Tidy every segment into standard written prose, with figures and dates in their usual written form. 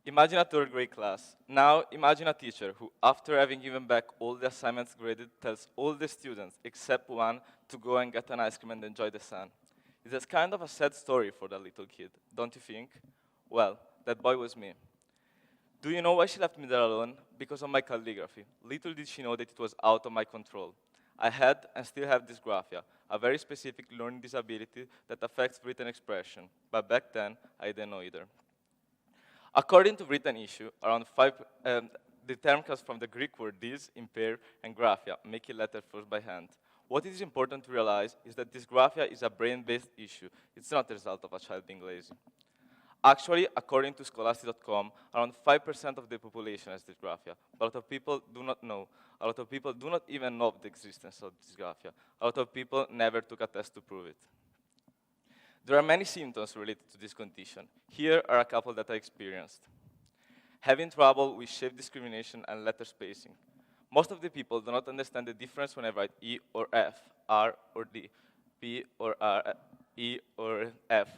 Imagine a third grade class. Now imagine a teacher who, after having given back all the assignments graded, tells all the students, except one, to go and get an ice cream and enjoy the sun. It's kind of a sad story for that little kid, don't you think? Well, that boy was me. Do you know why she left me there alone? Because of my calligraphy. Little did she know that it was out of my control. I had and still have dysgraphia, a very specific learning disability that affects written expression, but back then I didn't know either. According to written issue, the term comes from the Greek word dys, impair, and graphia, making letters first by hand. What is important to realize is that dysgraphia is a brain-based issue. It's not the result of a child being lazy. Actually, according to Scholastic.com, around 5% of the population has dysgraphia. A lot of people do not know. A lot of people do not even know of the existence of dysgraphia. A lot of people never took a test to prove it. There are many symptoms related to this condition. Here are a couple that I experienced. Having trouble with shape discrimination and letter spacing. Most of the people do not understand the difference when I write E or F, R or D, P or R, E or F.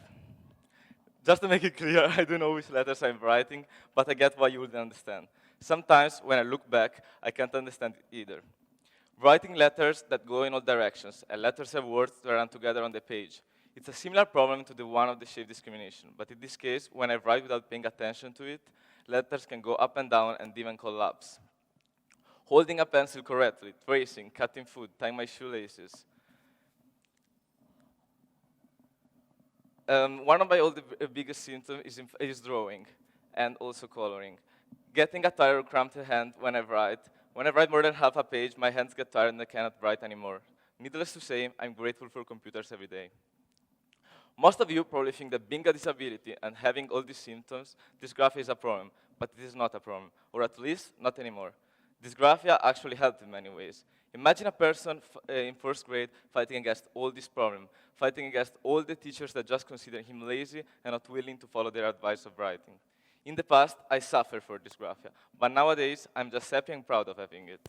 Just to make it clear, I don't know which letters I'm writing, but I get why you wouldn't understand. Sometimes, when I look back, I can't understand it either. Writing letters that go in all directions, and letters and words that run together on the page. It's a similar problem to the one of the shape discrimination, but in this case, when I write without paying attention to it, letters can go up and down and even collapse. Holding a pencil correctly, tracing, cutting food, tying my shoelaces. One of my biggest symptoms is drawing and also coloring. Getting a tired or cramped hand when I write. When I write more than half a page, my hands get tired and I cannot write anymore. Needless to say, I'm grateful for computers every day. Most of you probably think that being a disability and having all these symptoms, dysgraphia is a problem, but it is not a problem, or at least not anymore. Dysgraphia actually helped in many ways. Imagine a person in first grade fighting against all this problem, fighting against all the teachers that just consider him lazy and not willing to follow their advice of writing. In the past, I suffered for dysgraphia, but nowadays, I'm just happy and proud of having it.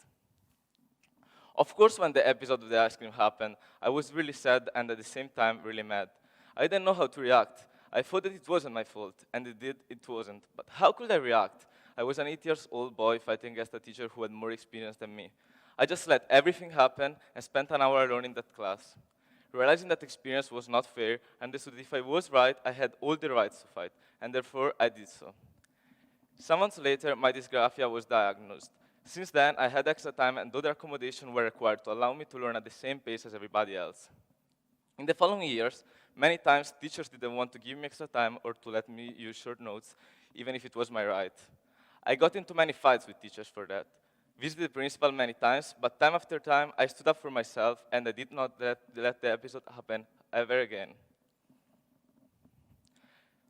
Of course, when the episode of the ice cream happened, I was really sad and at the same time really mad. I didn't know how to react. I thought that it wasn't my fault, and it wasn't. But how could I react? I was an 8-year-old boy fighting against a teacher who had more experience than me. I just let everything happen and spent an hour alone in that class. Realizing that experience was not fair, I understood that if I was right, I had all the rights to fight, and therefore I did so. Some months later, my dysgraphia was diagnosed. Since then, I had extra time and other accommodations were required to allow me to learn at the same pace as everybody else. In the following years, many times teachers didn't want to give me extra time or to let me use short notes, even if it was my right. I got into many fights with teachers for that. Visited the principal many times, but time after time, I stood up for myself and I did not let the episode happen ever again.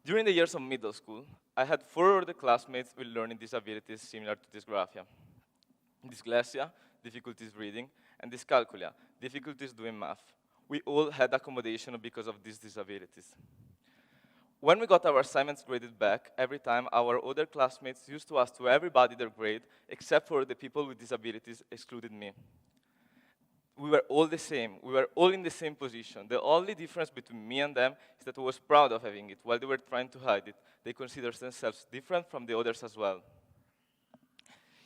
During the years of middle school, I had 4 other classmates with learning disabilities similar to dysgraphia. Dysglasia, difficulties reading, and dyscalculia, difficulties doing math. We all had accommodation because of these disabilities. When we got our assignments graded back, every time our other classmates used to ask to everybody their grade, except for the people with disabilities excluded me. We were all the same. We were all in the same position. The only difference between me and them is that I was proud of having it, while they were trying to hide it. They considered themselves different from the others as well.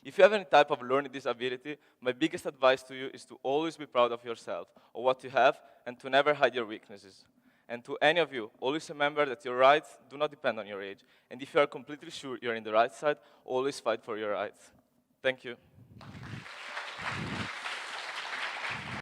If you have any type of learning disability, my biggest advice to you is to always be proud of yourself, of what you have, and to never hide your weaknesses. And to any of you, always remember that your rights do not depend on your age. And if you are completely sure you're in the right side, always fight for your rights. Thank you.